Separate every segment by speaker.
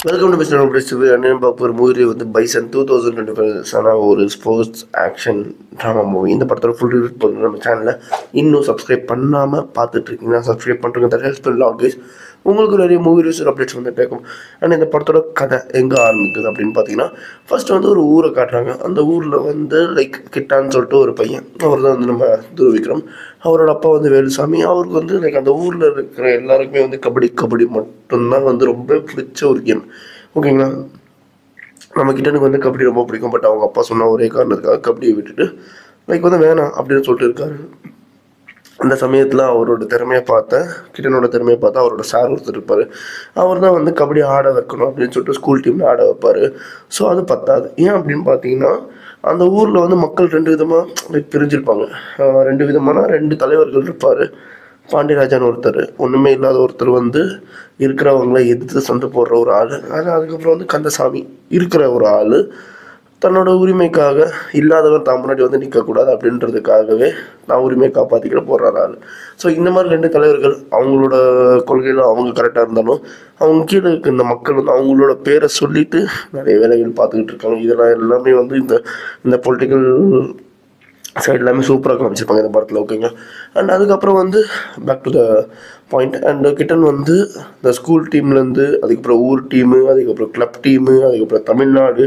Speaker 1: Welcome to mister பிடிச்சது அண்ணன் பார்க்க ஒரு மூவி வந்து பைசன் 2025 ஒரு ஸ்போர்ட்ஸ் ஆக்ஷன் ட்ராமா மூவி. இந்த படத்தோட ஃபுல் ரிவ்யூ போட்டு நம்ம சேனலில் இன்னும் சப்ஸ்கிரைப் பண்ணாமல் பார்த்துட்டு இருக்கீங்கன்னா சப்ஸ்கிரைப் பண்ணுறங்க. தட் ஹெல்ப் பண்ணலாம். ஆல்வேஸ் உங்களுக்கு நிறைய மூவி ரிவ்யூஸ் அப்டேட்ஸ் வந்துட்டு இருக்கும். அண்ட் இந்த படத்தோட கதை எங்கே ஆரம்பிக்குது அப்படின்னு பார்த்தீங்கன்னா, ஃபர்ஸ்ட் வந்து ஒரு ஊரை காட்டுறாங்க. அந்த ஊரில் வந்து லைக் கிட்டான்னு சொல்லிட்டு ஒரு பையன், அவர் தான் வந்து நம்ம துருவிக்ரம். அவரோட அப்பா வந்து வேலுசாமி. அவருக்கு வந்து லைக் அந்த ஊரில் இருக்கிற எல்லாருக்குமே வந்து கபடி மட்டும்தான் வந்து ரொம்ப பிடிச்ச ஒரு கேம். ஓகேங்களா, நம்ம கிட்டனுக்கு வந்து கபடி ரொம்ப பிடிக்கும். பட் அவங்க அப்பா சொன்ன ஒரே காரணத்துக்காக கபடியை விட்டுட்டு லைக் வந்து வேணாம் அப்படின்னு சொல்லிட்டு இருக்காரு. அந்த சமயத்தில் அவரோட திறமையை பார்த்தேன், கிட்டனோட திறமையை பார்த்தா அவரோட சார் ஒருத்தர் இருப்பார். அவர் தான் வந்து கபடி ஆட வைக்கணும் அப்படின்னு சொல்லிட்டு ஸ்கூல் டீமில் ஆட வைப்பார். ஸோ அது பத்தாது. ஏன் அப்படின்னு பார்த்தீங்கன்னா, அந்த ஊரில் வந்து மக்கள் ரெண்டு விதமாக லைக் பிரிஞ்சிருப்பாங்க. ரெண்டு விதமான ரெண்டு தலைவர்கள் இருப்பார். பாண்டியராஜன் ஒருத்தர், ஒன்றுமே இல்லாத ஒருத்தர் வந்து இருக்கிறவங்கள எதிர்த்து சண்டை போடுற ஒரு ஆள். அதுக்கப்புறம் வந்து கந்தசாமி இருக்கிற ஒரு ஆள், தன்னோட உரிமைக்காக இல்லாதவர் தான் முன்னாடி வந்து நிற்கக்கூடாது அப்படின்றதுக்காகவே நான் உரிமையை காப்பாற்றிக்கிற போடுற ஆள். ஸோ இந்த மாதிரி ரெண்டு தலைவர்கள் அவங்களோட கொள்கையில் அவங்க கரெக்டாக இருந்தாலும், அவங்க கீழே இருக்க இந்த மக்கள் வந்து அவங்களோட பேரை சொல்லிட்டு நிறைய வேலைகள் பார்த்துக்கிட்டு இருக்காங்க. இதெல்லாம் எல்லாமே வந்து இந்த இந்த பொலிட்டிக்கல் சைடு எல்லாமே சூப்பராக காமிச்சிருப்பாங்க இந்த படத்தில். ஓகேங்க. அண்ட் அதுக்கப்புறம் வந்து back to the point. And கிட்டன் வந்து இந்த ஸ்கூல் டீம்லேருந்து அதுக்கப்புறம் ஊர் டீமு, அதுக்கப்புறம் கிளப் டீமு, அதுக்கப்புறம் தமிழ்நாடு,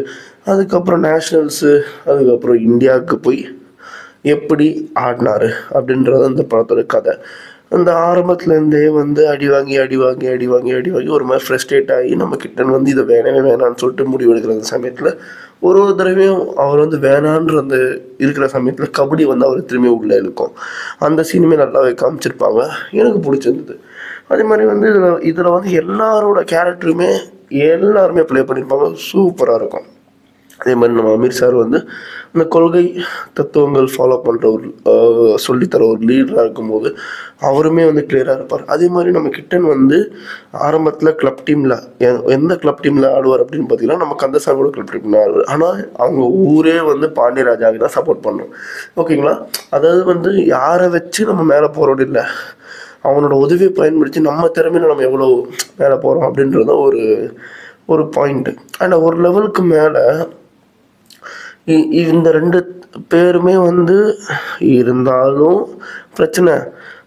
Speaker 1: அதுக்கப்புறம் நேஷ்னல்ஸு, அதுக்கப்புறம் இந்தியாவுக்கு போய் எப்படி ஆடினார் அப்படின்றது அந்த படத்தோட கதை. அந்த ஆரம்பத்துலேருந்தே வந்து அடி வாங்கி ஒரு மாதிரி ஃப்ரஸ்ட்ரேட் ஆகி நம்ம கிட்டன் வந்து இதை வேணான்னு சொல்லிட்டு முடிவெடுக்கிற அந்த சமயத்தில் ஒரு தடவையும் அவர் வந்து வேணான்ற அந்த இருக்கிற சமயத்தில் கபடி வந்து அவர் திரும்பி உள்ளே இருக்கும். அந்த சீனுமே நல்லாவே காமிச்சிருப்பாங்க, எனக்கு பிடிச்சிருந்தது. அதே மாதிரி வந்து இதில் வந்து எல்லாரோட கேரக்டருமே எல்லாருமே ப்ளே பண்ணியிருப்பாங்க, சூப்பராக இருக்கும். அதே மாதிரி நம்ம அமீர் சார் வந்து இந்த கொள்கை தத்துவங்கள் ஃபாலோ பண்ணுற ஒரு சொல்லித்தர ஒரு லீடராக இருக்கும்போது அவருமே வந்து கிளியராக இருப்பார். அதே மாதிரி நம்ம கிட்டன் வந்து ஆரம்பத்தில் கிளப் டீமில் எந்த கிளப் டீமில் ஆடுவார் அப்படின்னு பார்த்தீங்கன்னா, நம்ம கந்தசாமியோட கிளப் டீமில் ஆடுவார். ஆனால் அவங்க ஊரே வந்து பாண்டியராஜாவுக்கு தான் சப்போர்ட் பண்ணோம். ஓகேங்களா, அதாவது வந்து யாரை வச்சு நம்ம மேலே போகிறோம் இல்லை, அவனோட உதவியை பயன்படுத்தி நம்ம திறமையில நம்ம எவ்வளோ மேலே போகிறோம் அப்படின்றத ஒரு ஒரு பாயிண்ட்டு. அண்ட் ஒரு லெவலுக்கு மேலே இந்த ரெண்டு பேருமே வந்து இருந்தாலும் பிரச்சனை,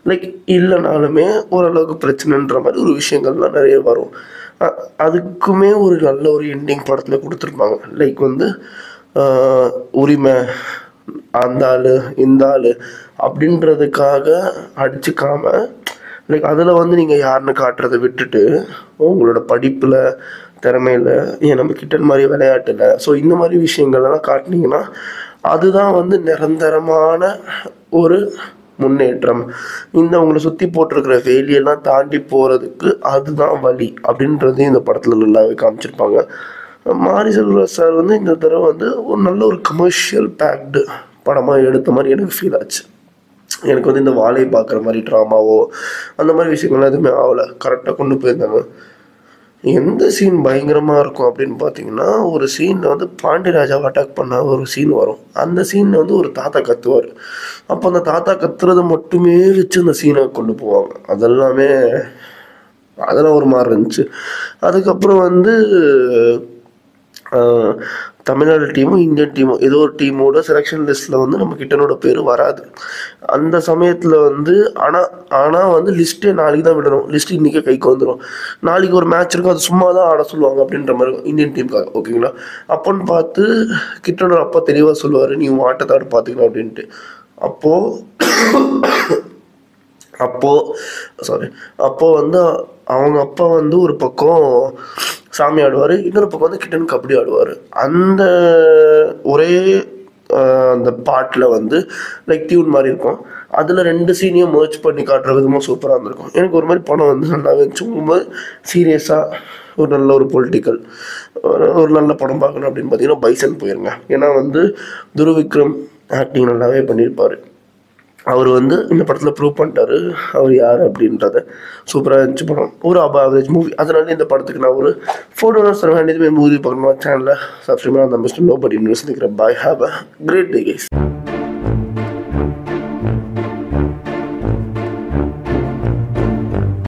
Speaker 1: லைக் இல்லைனாலுமே ஓரளவுக்கு பிரச்சனைன்ற மாதிரி ஒரு விஷயங்கள்லாம் நிறைய வரும். அதுக்குமே ஒரு நல்ல ஒரு எண்டிங் படத்தில் கொடுத்துருப்பாங்க. லைக் வந்து உரிமை, அந்த ஆள் இந்த ஆள் அப்படின்றதுக்காக அடிச்சுக்காம லைக் அதில் வந்து நீங்கள் யாருன்னு காட்டுறதை விட்டுட்டு உங்களோட படிப்பில், திறமையில், ஏன் நம்ம கிட்டன் மாதிரி விளையாட்டில், ஸோ இந்த மாதிரி விஷயங்கள்லாம் காட்டினீங்கன்னா அதுதான் வந்து நிரந்தரமான ஒரு முன்னேற்றம். இந்த உங்களை சுற்றி போட்டிருக்கிற வேலியெல்லாம் தாண்டி போகிறதுக்கு அதுதான் வழி அப்படின்றதையும் இந்த படத்தில் நல்லாவே காமிச்சிருப்பாங்க. மாரி செல்வராஜ் சார் வந்து இந்த தடவை வந்து ஒரு நல்ல ஒரு கமர்ஷியல் பேக்டு படமாக எடுத்த மாதிரி எனக்கு ஃபீல் ஆச்சு. எனக்கு வந்து இந்த வாழை பார்க்குற மாதிரி ட்ராமாவோ அந்த மாதிரி விஷயங்கள்லாம் எதுவுமே ஆகலை, கரெக்டாக கொண்டு போயிருந்தாங்க. எந்த சீன் பயங்கரமாக இருக்கும் அப்படின்னு பார்த்தீங்கன்னா, ஒரு சீனில் வந்து பாண்டியராஜாவை அட்டாக் பண்ண ஒரு சீன் வரும். அந்த சீனில் வந்து ஒரு தாத்தா கத்துவார். அப்போ அந்த தாத்தா கத்துறதை மட்டுமே வச்சு அந்த சீனை கொண்டு போவாங்க. அதெல்லாம் ஒரு மாதிரி இருந்துச்சு. அதுக்கப்புறம் வந்து தமிழ்நாடு டீமும் இந்தியன் டீமும் ஏதோ ஒரு டீமோட செலெக்ஷன் லிஸ்ட்டில் வந்து நம்ம கிட்டனோட பேர் வராது. அந்த சமயத்தில் வந்து ஆனால் வந்து லிஸ்ட்டே நாளைக்கு தான் விடணும், லிஸ்ட்டு இன்றைக்கே கைக்கு வந்துடும். நாளைக்கு ஒரு மேட்ச் இருக்கும், அது சும்மா தான் ஆட சொல்லுவாங்க அப்படின்ற மாதிரி இருக்கும் இந்தியன் டீமுக்காக. ஓகேங்களா, அப்போன்னு பார்த்து கிட்டனோட அப்பா தெளிவாக சொல்லுவார், நீ உன் ஆட்டத்தை ஆட பார்த்துக்கலாம் அப்படின்ட்டு. அப்போது வந்து அவங்க அப்பா வந்து ஒரு பக்கம் சாமி ஆடுவார், இன்னொரு பக்கம் வந்து கிட்டன் கபடி ஆடுவார். அந்த ஒரே அந்த பாட்டில் வந்து லைக் டியூன் மாதிரி இருக்கும். அதில் ரெண்டு சீனையும் மர்ச் பண்ணி காட்டுற விதமாக சூப்பராக இருந்திருக்கும். எனக்கு ஒரு மாதிரி படம் வந்து நல்லாவே இருந்துச்சு. ரொம்ப சீரியஸாக ஒரு நல்ல ஒரு பொலிட்டிக்கல் ஒரு நல்ல படம் பார்க்கணும் அப்படின்னு பார்த்தீங்கன்னா பைசன் போயிருங்க. ஏன்னா வந்து துருவிக்ரம் ஆக்டிங் நல்லாவே பண்ணியிருப்பார். அவர் வந்து இந்த படத்தில் ப்ரூவ் பண்ணிட்டாரு அவர் யார் அப்படின்றத. சூப்பராக இருந்துச்சு படம், ஒரு ஆவரேஜ் மூவி. அதனால இந்த படத்துக்கு நான் ஒரு 4 hours தர வேண்டியது மூவி பார்க்கணும். சேனலில் சப்ஸ்கிரைப் பண்ண அந்த மிஸ்டர் நோபடி நியூஸ் நிற்கிறேன். Bye, have a great day guys.